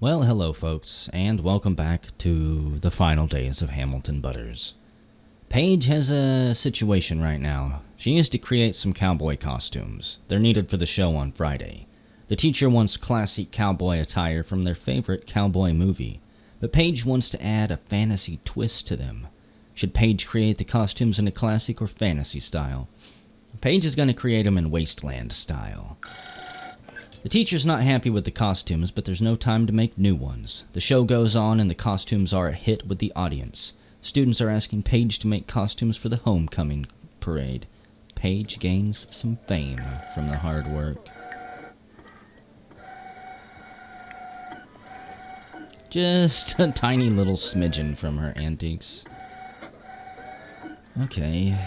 Well, hello folks, and welcome back to the final days of Hamilton Butters. Paige has a situation right now. She needs to create some cowboy costumes. They're needed for the show on Friday. The teacher wants classic cowboy attire from their favorite cowboy movie, but Paige wants to add a fantasy twist to them. Should Paige create the costumes in a classic or fantasy style? Paige is going to create them in wasteland style. The teacher's not happy with the costumes, but there's no time to make new ones. The show goes on and the costumes are a hit with the audience. Students are asking Paige to make costumes for the homecoming parade. Paige gains some fame from the hard work. Just a tiny little smidgen from her antiques. Okay.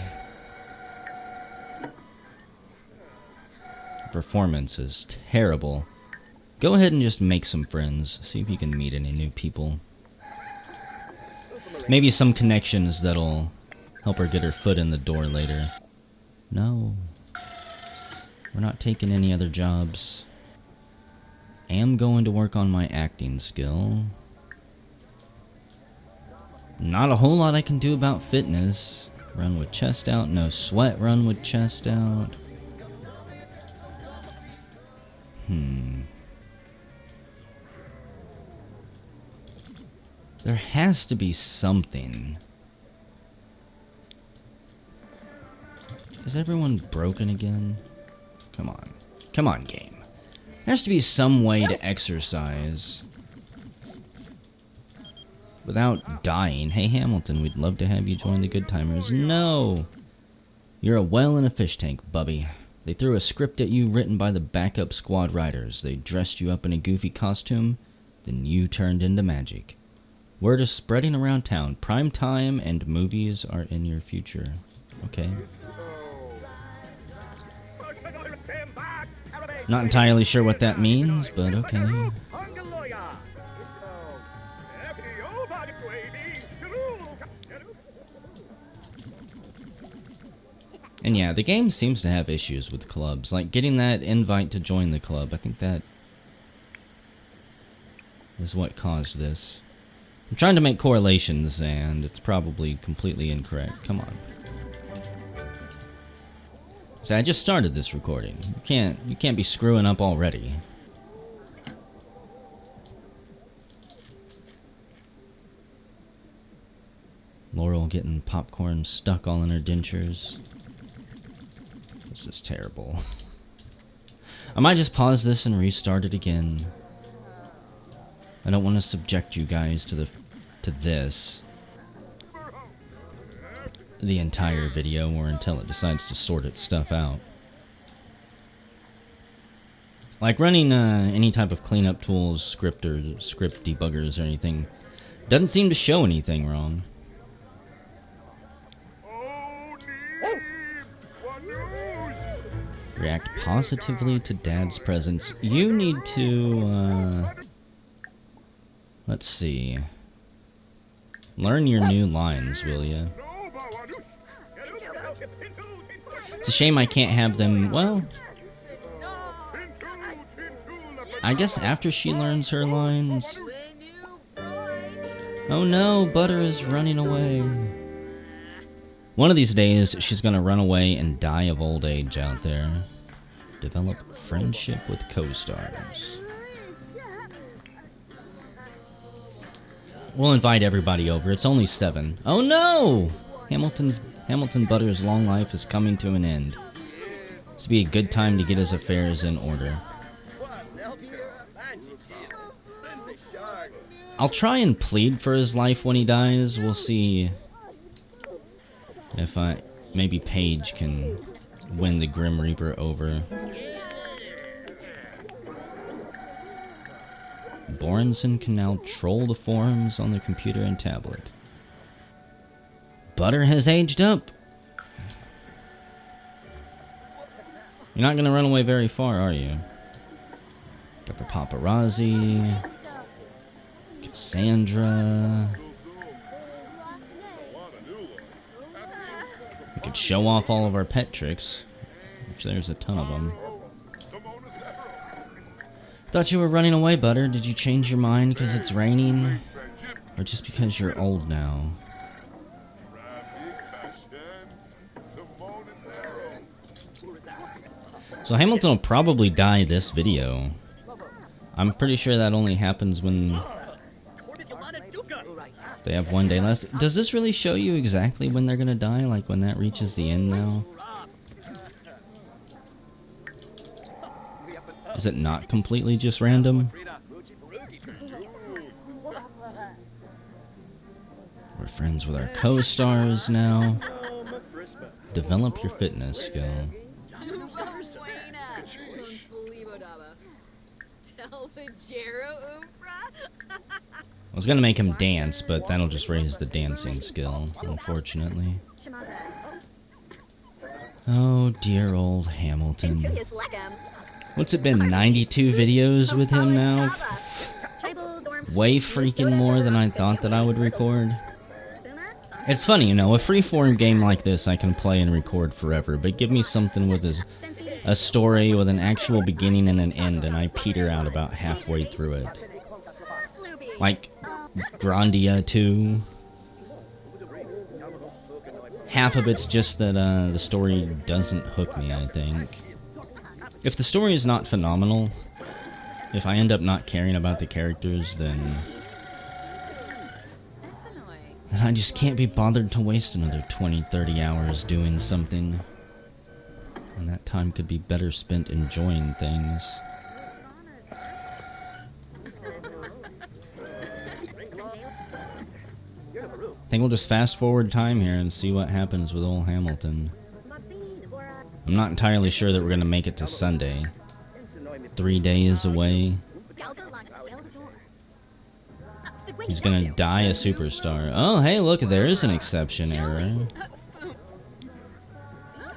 Performance is terrible. Go ahead and just make some friends. See if you can meet any new people. Maybe some connections that'll help her get her foot in the door later. No. We're not taking any other jobs. Am going to work on my acting skill. Not a whole lot I can do about fitness. Run with chest out. No sweat, run with chest out. There has to be something. Is everyone broken again? Come on. Come on, game. There has to be some way to exercise without dying. Hey, Hamilton, we'd love to have you join the Good Timers. No! You're a whale in a fish tank, bubby. They threw a script at you written by the backup squad writers. They dressed you up in a goofy costume, then you turned into magic. Word is spreading around town. Prime time and movies are in your future. Okay. Not entirely sure what that means, but okay. And yeah, the game seems to have issues with clubs. Like getting that invite to join the club. I think that is what caused this. I'm trying to make correlations, and it's probably completely incorrect. Come on. So I just started this recording. You can't be screwing up already. Laurel getting popcorn stuck all in her dentures. This is terrible. I might just pause this and restart it again. I don't want to subject you guys to this the entire video or until it decides to sort its stuff out. Like running any type of cleanup tools, script debuggers or anything doesn't seem to show anything wrong. React positively to Dad's presence. You need to, let's see. Learn your new lines, will ya? It's a shame I can't have them, well, I guess after she learns her lines. Oh no, Butter is running away. One of these days, she's gonna run away and die of old age out there. Develop friendship with co-stars. We'll invite everybody over. It's only 7. Oh no! Hamilton Butters' long life is coming to an end. This would be a good time to get his affairs in order. I'll try and plead for his life when he dies. We'll see if maybe Paige can win the Grim Reaper over. Borenson can now troll the forums on the computer and tablet. Butter has aged up. You're not gonna run away very far, are you? Got the paparazzi. Cassandra. We could show off all of our pet tricks, which there's a ton of them. Thought you were running away, Butter. Did you change your mind because it's raining? Or just because you're old now? So Hamilton will probably die this video. I'm pretty sure that only happens when they have one day left. Does this really show you exactly when they're gonna die? Like when that reaches the end now? Is it not completely just random? We're friends with our co-stars now. Develop your fitness skill. I was gonna make him dance, but that'll just raise the dancing skill, unfortunately. Oh, dear old Hamilton. What's it been, 92 videos with him now? Way freaking more than I thought that I would record. It's funny, you know, a freeform game like this I can play and record forever, but give me something with a story with an actual beginning and an end, and I peter out about halfway through it. Like Grandia 2. Half of it's just that the story doesn't hook me, I think. If the story is not phenomenal, if I end up not caring about the characters, then I just can't be bothered to waste another 20, 30 hours doing something. And that time could be better spent enjoying things. I think we'll just fast forward time here and see what happens with old Hamilton. I'm not entirely sure that we're going to make it to Sunday. 3 days away. He's going to die a superstar. Oh, hey, look, there is an exception error.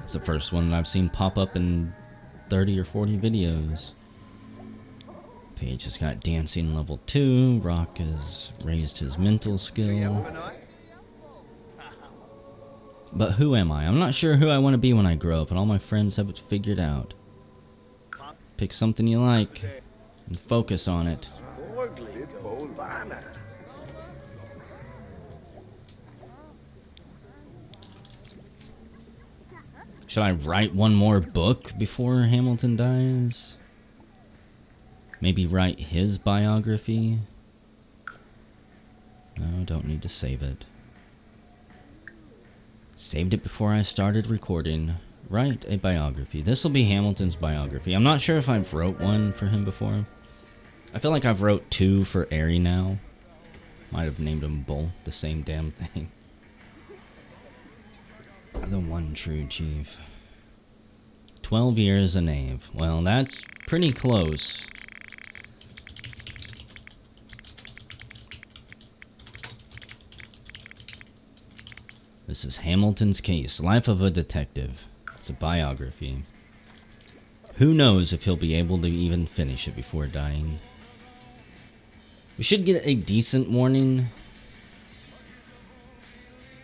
It's the first one that I've seen pop up in 30 or 40 videos. Paige has got dancing level 2. Rock has raised his mental skill. But who am I? I'm not sure who I want to be when I grow up, and all my friends have it figured out. Pick something you like and focus on it. Should I write one more book before Hamilton dies? Maybe write his biography? No, don't need to save it. Saved it before I started recording. Write a biography. This will be Hamilton's biography. I'm not sure if I've wrote one for him before. I feel like I've wrote 2 for Aerie now. Might have named them both the same damn thing. The one true chief. 12 years a knave. Well, that's pretty close. This is Hamilton's case, Life of a Detective. It's a biography. Who knows if he'll be able to even finish it before dying. We should get a decent warning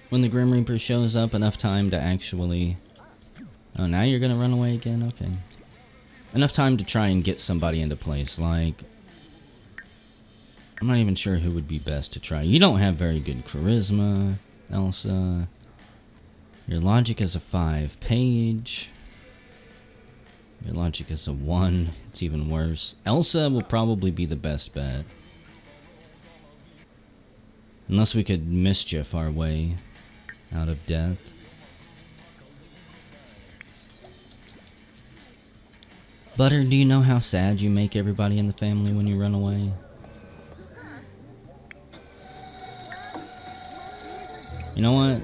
when the Grim Reaper shows up, enough time to actually... Oh, now you're gonna run away again? Okay. Enough time to try and get somebody into place, like... I'm not even sure who would be best to try. You don't have very good charisma, Elsa. Your logic is a 5. Paige. Your logic is a 1. It's even worse. Elsa will probably be the best bet. Unless we could mischief our way out of death. Butter, do you know how sad you make everybody in the family when you run away? You know what?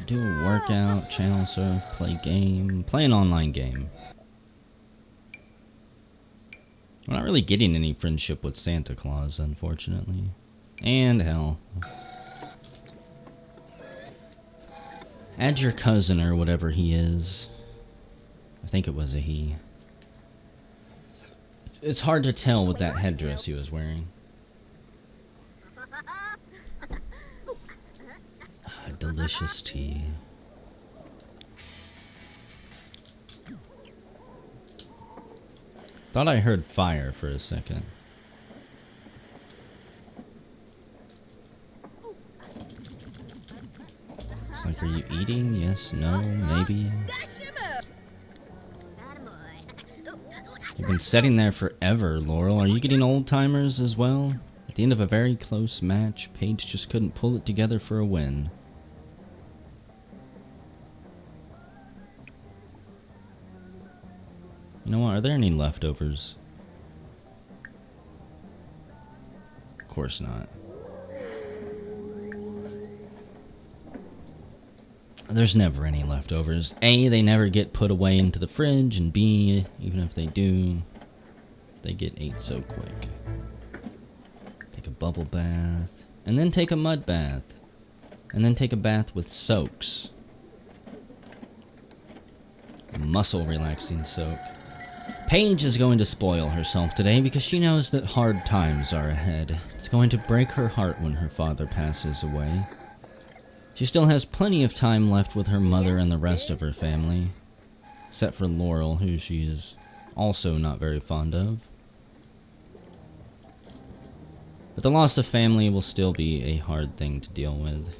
Do a workout, channel surf, play game, play an online game. We're not really getting any friendship with Santa Claus, unfortunately. And hell. Add your cousin or whatever he is. I think it was a he. It's hard to tell with that headdress he was wearing. Delicious tea. Thought I heard fire for a second. It's like, are you eating? Yes, no, maybe. You've been sitting there forever, Laurel. Are you getting old-timers as well? At the end of a very close match, Paige just couldn't pull it together for a win. You know what? Are there any leftovers? Of course not. There's never any leftovers. A, they never get put away into the fridge, and B, even if they do, they get ate so quick. Take a bubble bath, and then take a mud bath, and then take a bath with soaks. Muscle relaxing soak. Paige is going to spoil herself today because she knows that hard times are ahead. It's going to break her heart when her father passes away. She still has plenty of time left with her mother and the rest of her family, except for Laurel, who she is also not very fond of. But the loss of family will still be a hard thing to deal with.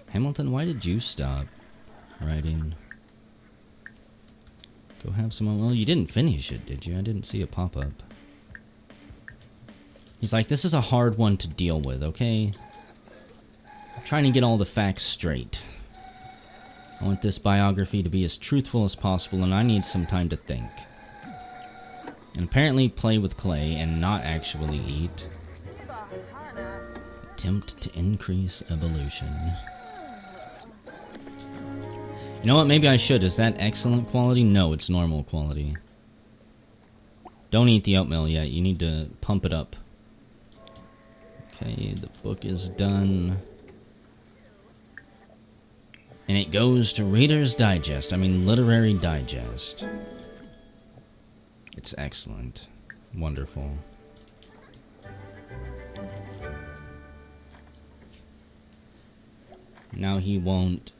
Hamilton, why did you stop writing? Go have some... Well, you didn't finish it, did you? I didn't see a pop-up. He's like, this is a hard one to deal with, okay? I'm trying to get all the facts straight. I want this biography to be as truthful as possible, and I need some time to think. And apparently play with clay and not actually eat. Attempt to increase evolution. You know what? Maybe I should. Is that excellent quality? No, it's normal quality. Don't eat the oatmeal yet. You need to pump it up. Okay, the book is done. And it goes to Reader's Digest. I mean, Literary Digest. It's excellent. Wonderful. Now he won't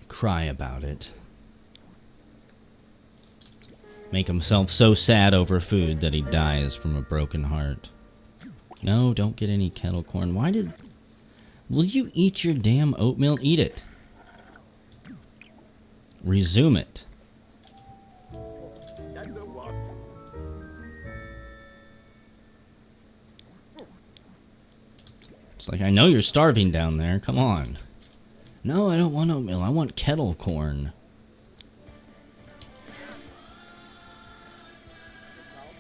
cry about it. Make himself so sad over food that he dies from a broken heart. No, don't get any kettle corn. Why did... Will you eat your damn oatmeal? Eat it. Resume it. It's like, I know you're starving down there. Come on. No, I don't want oatmeal. I want kettle corn.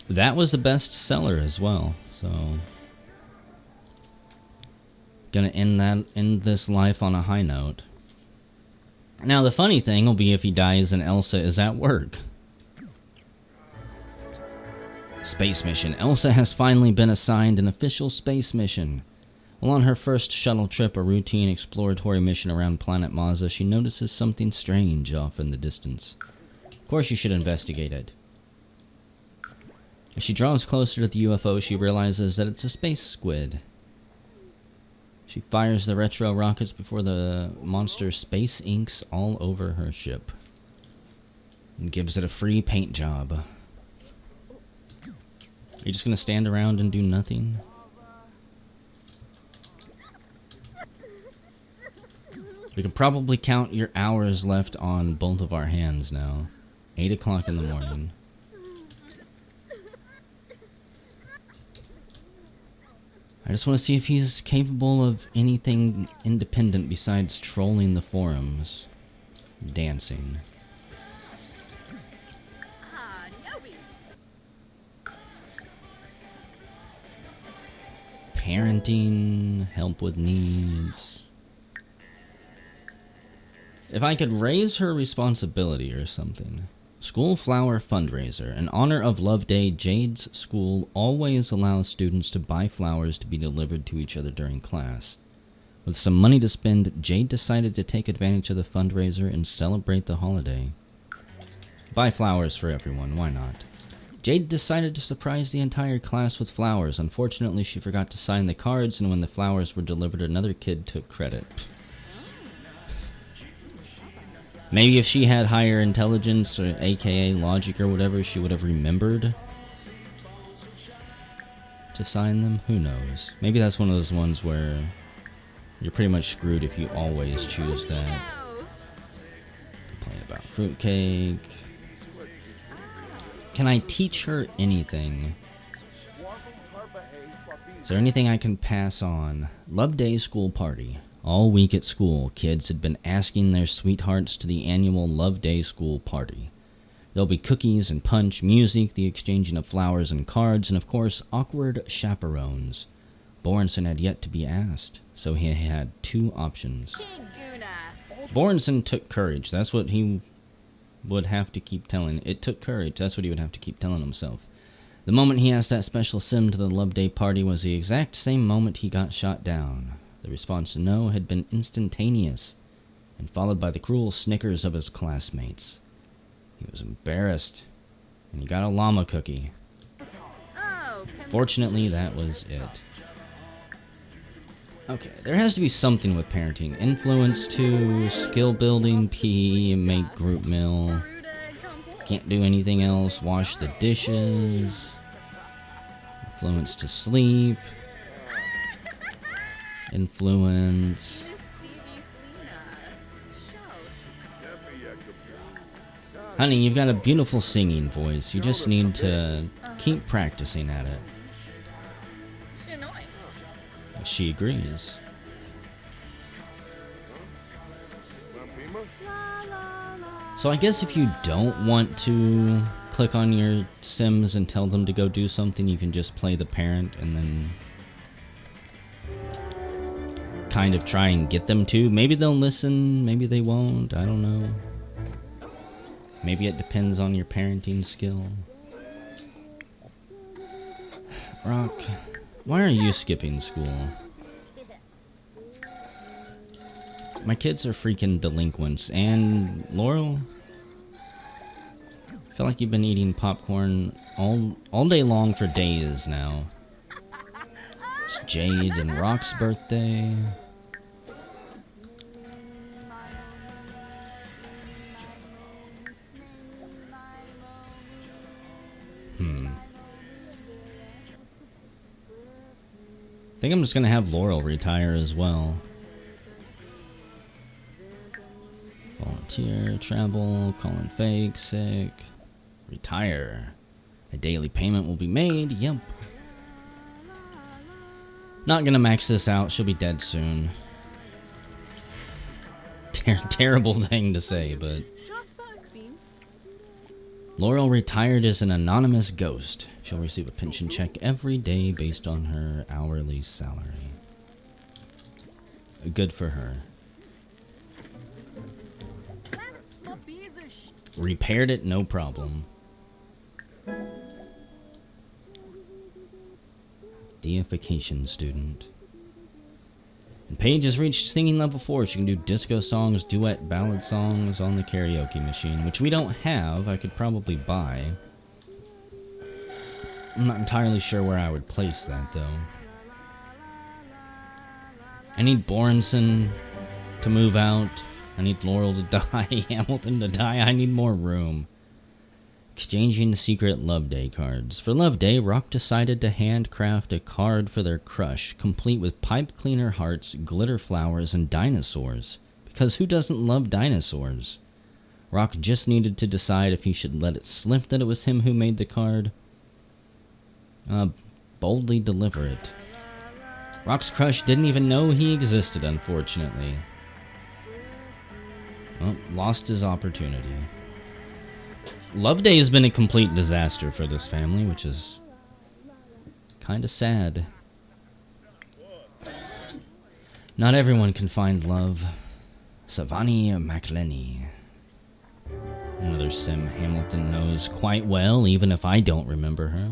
That was the best seller as well, so... Gonna end this life on a high note. Now, the funny thing will be if he dies and Elsa is at work. Space mission. Elsa has finally been assigned an official space mission. While on her first shuttle trip, a routine exploratory mission around planet Mazza, she notices something strange off in the distance. Of course you should investigate it. As she draws closer to the UFO, she realizes that it's a space squid. She fires the retro rockets before the monster space inks all over her ship. And gives it a free paint job. Are you just gonna stand around and do nothing? We can probably count your hours left on both of our hands now. 8 o'clock in the morning. I just want to see if he's capable of anything independent besides trolling the forums. Dancing. Parenting, help with needs. If I could raise her responsibility or something. School Flower Fundraiser. In honor of Love Day, Jade's school always allows students to buy flowers to be delivered to each other during class. With some money to spend, Jade decided to take advantage of the fundraiser and celebrate the holiday. Buy flowers for everyone, why not? Jade decided to surprise the entire class with flowers. Unfortunately, she forgot to sign the cards, and when the flowers were delivered, another kid took credit. Maybe if she had higher intelligence, or aka logic or whatever, she would have remembered to sign them. Who knows? Maybe that's one of those ones where you're pretty much screwed if you always choose that. Complain about fruitcake. Can I teach her anything? Is there anything I can pass on? Love Day school party. All week at school, kids had been asking their sweethearts to the annual Love Day school party. There'll be cookies and punch, music, the exchanging of flowers and cards, and of course, awkward chaperones. Borenson had yet to be asked, so he had two options. Borenson took courage. That's what he would have to keep telling. It took courage. That's what he would have to keep telling himself. The moment he asked that special sim to the Love Day party was the exact same moment he got shot down. The response to no had been instantaneous, and followed by the cruel snickers of his classmates. He was embarrassed, and he got a llama cookie. Fortunately, that was it. Okay, there has to be something with parenting. Influence to skill building, PE, make group meal. Can't do anything else. Wash the dishes. Influence to sleep. Influence. Honey, you've got a beautiful singing voice. You just need to keep practicing at it. She agrees. So I guess if you don't want to click on your Sims and tell them to go do something, you can just play the parent and then kind of try and get them to. Maybe they'll listen, maybe they won't, I don't know. Maybe it depends on your parenting skill. Rock, why are you skipping school? My kids are freaking delinquents. And Laurel, I feel like you've been eating popcorn all day long for days now. It's Jade and Rock's birthday. I think I'm just gonna have Laurel retire as well. Volunteer, travel, call in fake, sick, retire. A daily payment will be made, yep. Not gonna max this out, she'll be dead soon. Terrible thing to say, but... Laurel retired as an anonymous ghost. She'll receive a pension check every day based on her hourly salary. Good for her. Repaired it, no problem. Deification student. And Paige has reached singing level 4. She can do disco songs, duet ballad songs on the karaoke machine, which we don't have. I could probably buy. I'm not entirely sure where I would place that, though. I need Borenson to move out. I need Laurel to die, Hamilton to die. I need more room. Exchanging secret Love Day cards. For Love Day, Rock decided to handcraft a card for their crush, complete with pipe cleaner hearts, glitter flowers, and dinosaurs. Because who doesn't love dinosaurs? Rock just needed to decide if he should let it slip that it was him who made the card. Boldly deliver it. Rock's crush didn't even know he existed, unfortunately. Well, lost his opportunity. Love Day has been a complete disaster for this family, which is kind of sad. Not everyone can find love. Savani McLenny. Another sim Hamilton knows quite well, even if I don't remember her.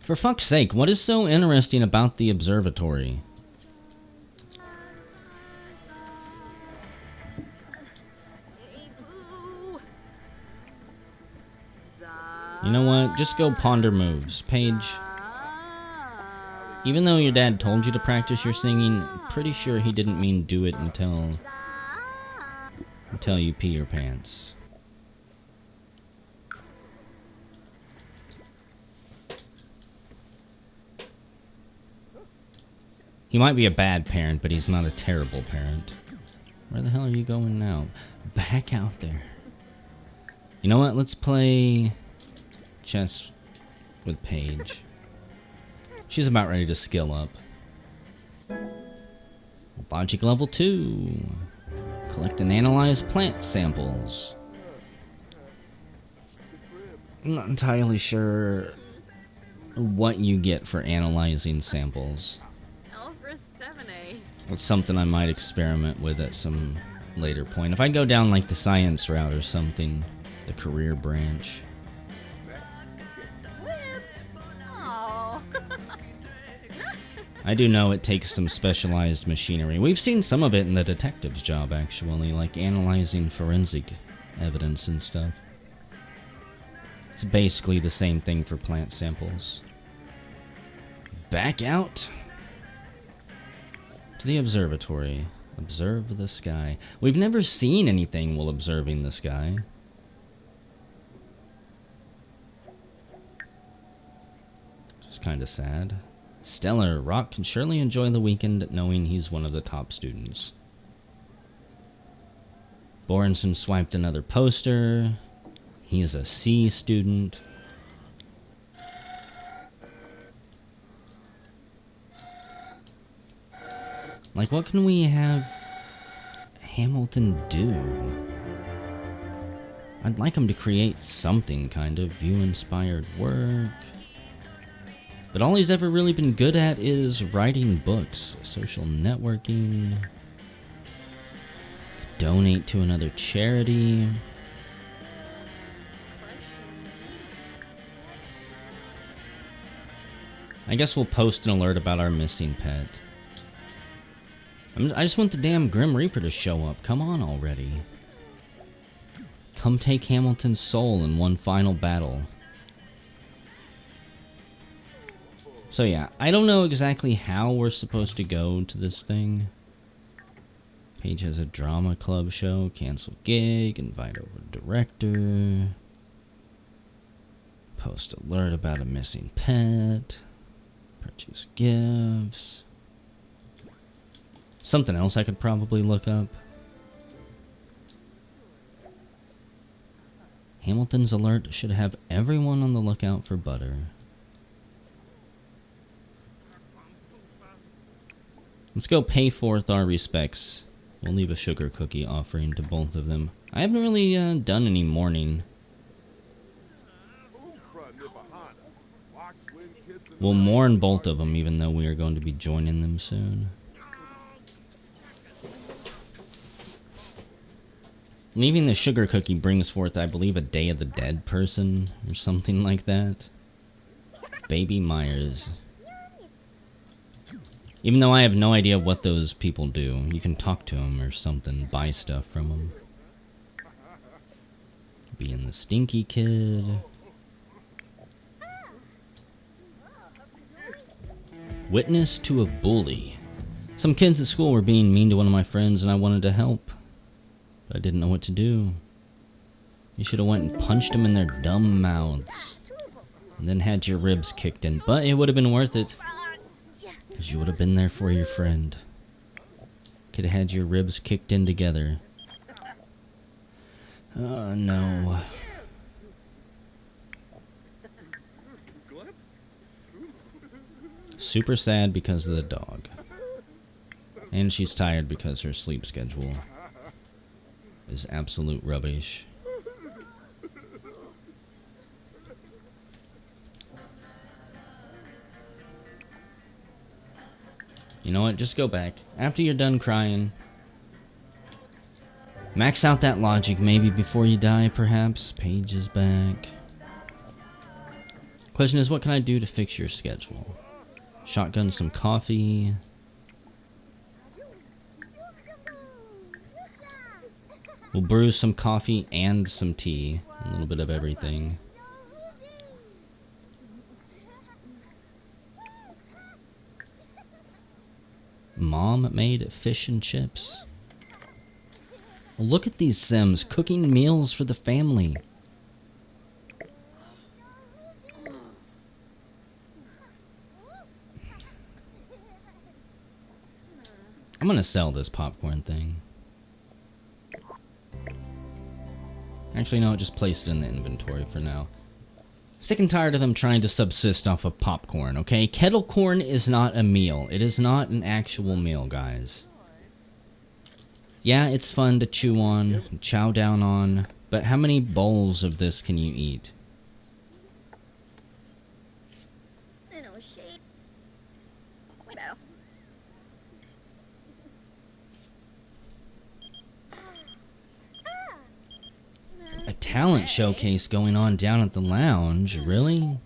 For fuck's sake, what is so interesting about the observatory? You know what? Just go ponder moves. Paige. Even though your dad told you to practice your singing, pretty sure he didn't mean do it until you pee your pants. He might be a bad parent, but he's not a terrible parent. Where the hell are you going now? Back out there. You know what? Let's play chess with Paige. She's about ready to skill up. Logic level 2. Collect and analyze plant samples. I'm not entirely sure what you get for analyzing samples. It's something I might experiment with at some later point. If I go down like the science route or something, the career branch. I do know it takes some specialized machinery. We've seen some of it in the detective's job, actually, like analyzing forensic evidence and stuff. It's basically the same thing for plant samples. Back out to the observatory. Observe the sky. We've never seen anything while observing the sky. Just kind of sad. Stellar. Rock can surely enjoy the weekend knowing he's one of the top students. Borenson swiped another poster. He is a C student. Like, what can we have Hamilton do? I'd like him to create something, kind of. View-inspired work. But all he's ever really been good at is writing books, social networking, donate to another charity. I guess we'll post an alert about our missing pet. I just want the damn Grim Reaper to show up. Come on already. Come take Hamilton's soul in one final battle. So yeah, I don't know exactly how we're supposed to go to this thing. Paige has a drama club show, cancel gig, invite over director, post alert about a missing pet, purchase gifts. Something else I could probably look up. Hamilton's alert should have everyone on the lookout for butter. Let's go pay forth our respects. We'll leave a sugar cookie offering to both of them. I haven't really done any mourning. We'll mourn both of them, even though we are going to be joining them soon. Leaving the sugar cookie brings forth, I believe, a Day of the Dead person, or something like that. Baby Myers. Even though I have no idea what those people do, you can talk to them or something, buy stuff from them. Being the stinky kid. Witness to a bully. Some kids at school were being mean to one of my friends and I wanted to help. But I didn't know what to do. You should have went and punched them in their dumb mouths. And then had your ribs kicked in. But it would have been worth it. Because you would have been there for your friend. Could have had your ribs kicked in together. Oh, no. Super sad because of the dog. And she's tired because her sleep schedule is absolute rubbish. You know what? Just go back. After you're done crying, max out that logic maybe before you die, perhaps. Paige is back. Question is, what can I do to fix your schedule? Shotgun some coffee. We'll brew some coffee and some tea. A little bit of everything. mom-made fish and chips. Look at these Sims cooking meals for the family. I'm gonna sell this popcorn thing. Actually, no, just place it in the inventory for now. Sick and tired of them trying to subsist off of popcorn, okay? Kettle corn is not a meal. It is not an actual meal, guys. Yeah, it's fun to chew on, chow down on, but how many bowls of this can you eat? A talent showcase going on down at the lounge, really?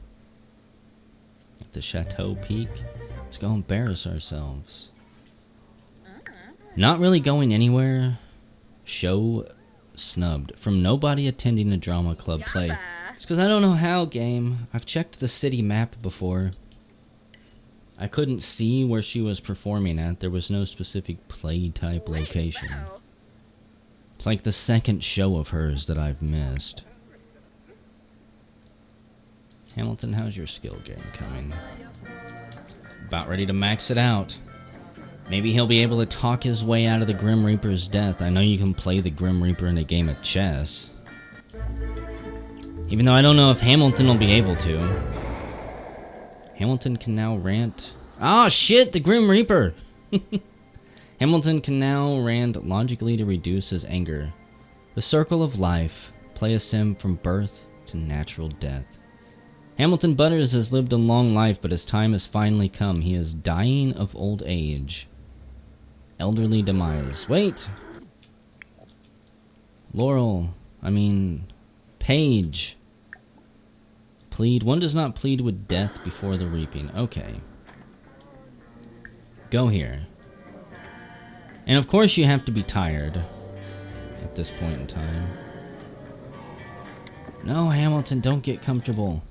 At the Chateau Peak? Let's go embarrass ourselves. Not really going anywhere. Show snubbed. From nobody attending a drama club play. It's because I don't know how, game. I've checked the city map before. I couldn't see where she was performing at. There was no specific play type location. It's like the second show of hers that I've missed. Hamilton, how's your skill game coming? About ready to max it out. Maybe he'll be able to talk his way out of the Grim Reaper's death. I know you can play the Grim Reaper in a game of chess. Even though I don't know if Hamilton will be able to. Hamilton can now rant. Oh shit, the Grim Reaper! Hamilton can now rant logically to reduce his anger. The circle of life. Play a sim from birth to natural death. Hamilton Butters has lived a long life, but his time has finally come. He is dying of old age. Elderly demise. Wait! Paige. Plead. One does not plead with death before the reaping. Okay. Go here. And of course you have to be tired at this point in time. No, Hamilton, don't get comfortable.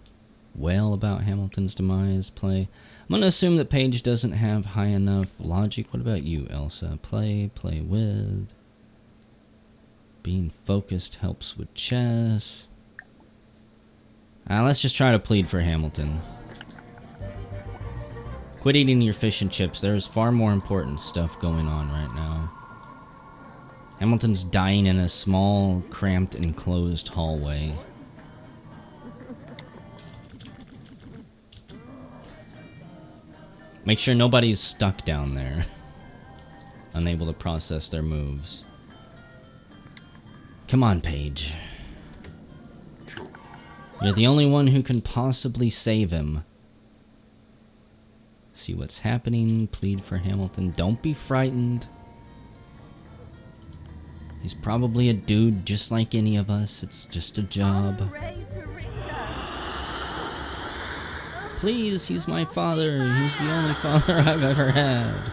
Wail about Hamilton's demise. Play. I'm gonna assume that Paige doesn't have high enough logic. What about you, Elsa? Play with. Being focused helps with chess. Let's just try to plead for Hamilton. Quit eating your fish and chips. There's far more important stuff going on right now. Hamilton's dying in a small, cramped, enclosed hallway. Make sure nobody's stuck down there. Unable to process their moves. Come on, Paige. You're the only one who can possibly save him. See what's happening. Plead for Hamilton. Don't be frightened. He's probably a dude just like any of us. It's just a job. Please, he's my father. He's the only father I've ever had.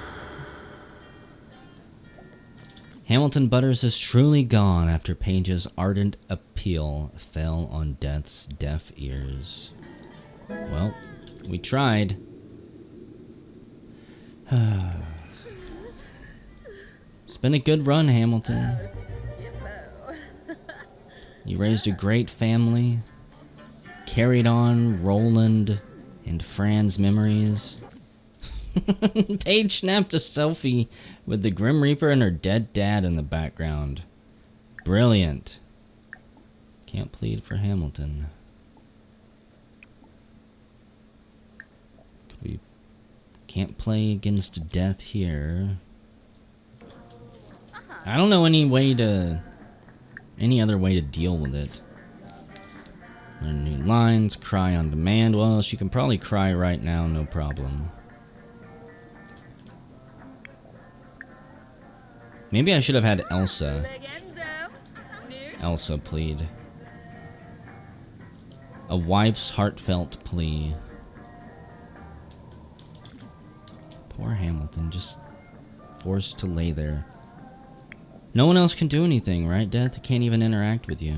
Hamilton Butters is truly gone after Paige's ardent appeal fell on Death's deaf ears. Well, we tried. It's been a good run, Hamilton. You raised a great family, carried on Roland and Fran's memories. Paige snapped a selfie with the Grim Reaper and her dead dad in the background. Brilliant. Can't plead for Hamilton. We can't play against death here. I don't know any other way to deal with it. Learn new lines, cry on demand. Well, she can probably cry right now, no problem. Maybe I should have had Elsa plead. A wife's heartfelt plea. Poor Hamilton, just forced to lay there. No one else can do anything, right, Death? Can't even interact with you.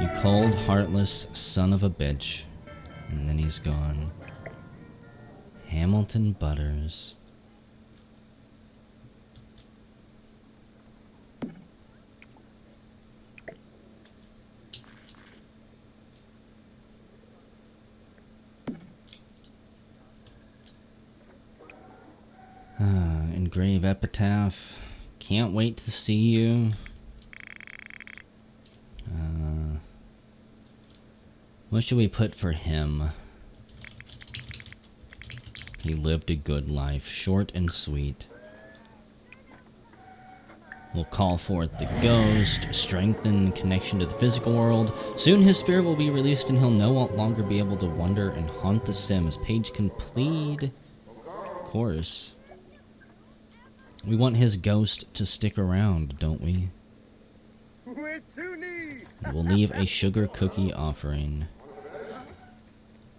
You Cold, heartless son of a bitch. And then he's gone. Hamilton Butters. Engrave epitaph. Can't wait to see you. What should we put for him? He lived a good life, short and sweet. We'll call forth the ghost, strengthen connection to the physical world. Soon his spirit will be released and he'll no longer be able to wander and haunt the Sims. Page can plead. Of course. We want his ghost to stick around, don't we? We'll leave a sugar cookie offering.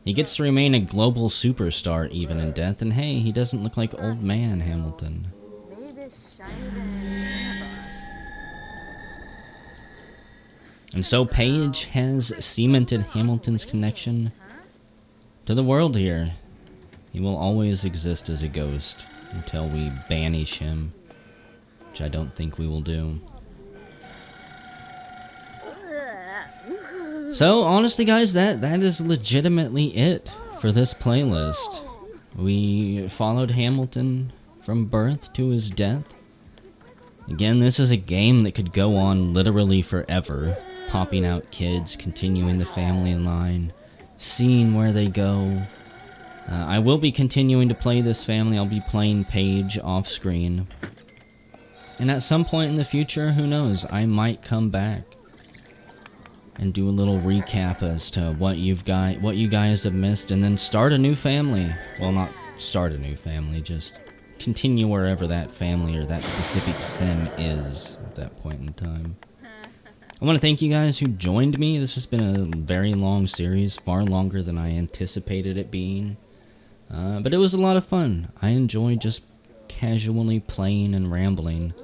He gets to remain a global superstar even in death, and hey, he doesn't look like old man Hamilton. And so Paige has cemented Hamilton's connection to the world here. He will always exist as a ghost until we banish him, which I don't think we will do. So, honestly, guys, that is legitimately it for this playlist. We followed Hamilton from birth to his death. Again, this is a game that could go on literally forever. Popping out kids, continuing the family line, seeing where they go. I will be continuing to play this family. I'll be playing Paige off screen. And at some point in the future, who knows, I might come back and do a little recap as to what you guys have missed, and then start a new family. Well, not start a new family, just continue wherever that family or that specific sim is at that point in time. I want to thank you guys who joined me. This has been a very long series, far longer than I anticipated it being. But it was a lot of fun. I enjoy just casually playing and rambling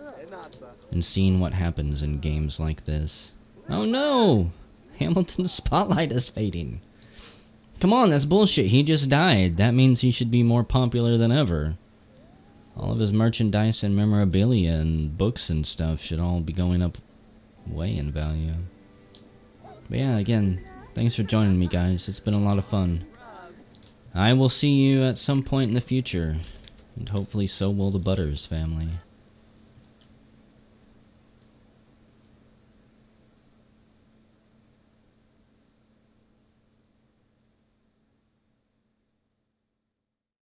and seeing what happens in games like this. Oh no! Hamilton's spotlight is fading. Come on, that's bullshit. He just died. That means he should be more popular than ever. All of his merchandise and memorabilia and books and stuff should all be going up way in value. But yeah, again, thanks for joining me, guys. It's been a lot of fun. I will see you at some point in the future, and hopefully so will the Butters family.